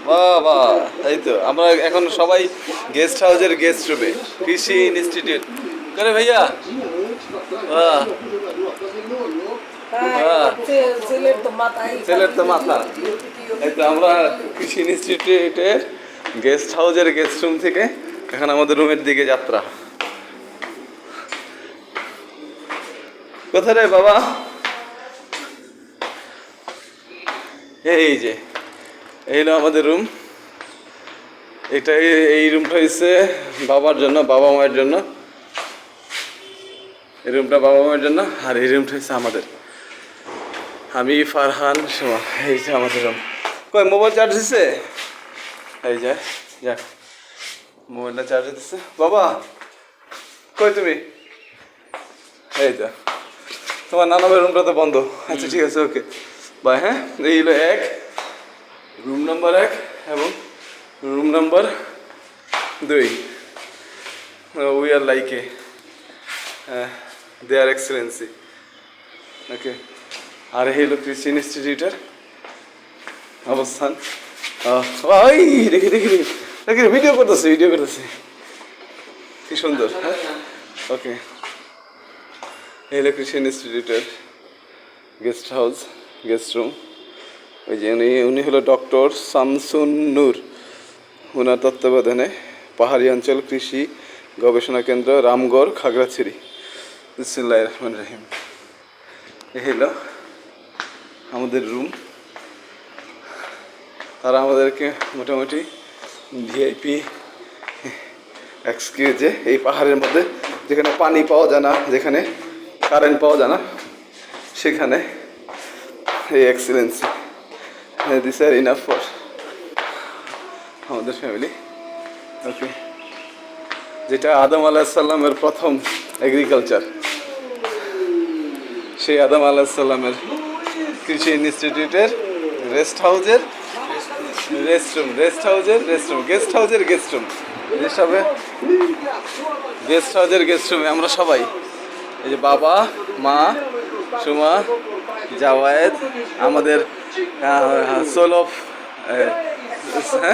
বাহ বাহ, এই তো আমরা এখন সবাই গেস্ট হাউসের গেস্ট রুমে, কৃষি ইনস্টিটিউট করে ভাইয়া। বাহ বাহ, ছেলের তো মাথা। এই তো আমরা কৃষি ইনস্টিটিউটের গেস্ট হাউসের গেস্ট রুম থেকে এখন আমাদের রুমের দিকে যাত্রা। কোথায় রে বাবা? এই যে এই হলো আমাদের রুম। এটা এই রুমটা হচ্ছে বাবার জন্য, বাবা মায়ের জন্য। এই রুমটা বাবা মায়ের জন্য, আর এই রুমটা হচ্ছে আমাদের, আমি ফারহান সোমা। এই যে আমাদের রুম। কই মোবাইল চার্জ দিচ্ছে? এই যে যাক, মোবাইলটা চার্জ দিচ্ছে। বাবা কই তুমি? এই তো তোমার নানাবের রুমটা তো বন্ধ। আচ্ছা ঠিক আছে, ওকে বাই। হ্যাঁ, এই হলো রুম নাম্বার 1 এবং room number 2। We are like their excellency. Okay, আর এই হলো কৃষি ইনস্টিটিউটের অবস্থান। ওই দেখি দেখি দেখি, ভিডিও করতেছে কি সুন্দর। হ্যাঁ, ওকে, এই হলো কৃষি ইনস্টিটিউটের গেস্ট হাউস, গেস্ট রুম। ওই যে উনি হলো ডক্টর শামসুন নূর, ওনার তত্ত্বাবধানে পাহাড়ি অঞ্চল কৃষি গবেষণা কেন্দ্র, রামগড়, খাগড়াছড়ি। বিসমিল্লাহির রহমানির রহিম। এই হলো আমাদের রুম। তারা আমাদেরকে মোটামুটি ভিআইপি এক্সকিউজে এই পাহাড়ের মধ্যে, যেখানে পানি পাওয়া যায় না, যেখানে কারেন্ট পাওয়া যায় না, সেখানে এই Excellency, this R enough for আমাদের ফ্যামিলি। ওকে, যেটা আদম আলাহিসাল্লামের প্রথম এগ্রিকালচার, সেই আদম আলাহিসাল্লামের কৃষি ইনস্টিটিউটের রেস্ট হাউসের রেস্টরুম, গেস্ট হাউসের গেস্ট রুমে আমরা সবাই, এই যে বাবা মা সুমা জাওয়ায়েদ, আমাদের সোল অফ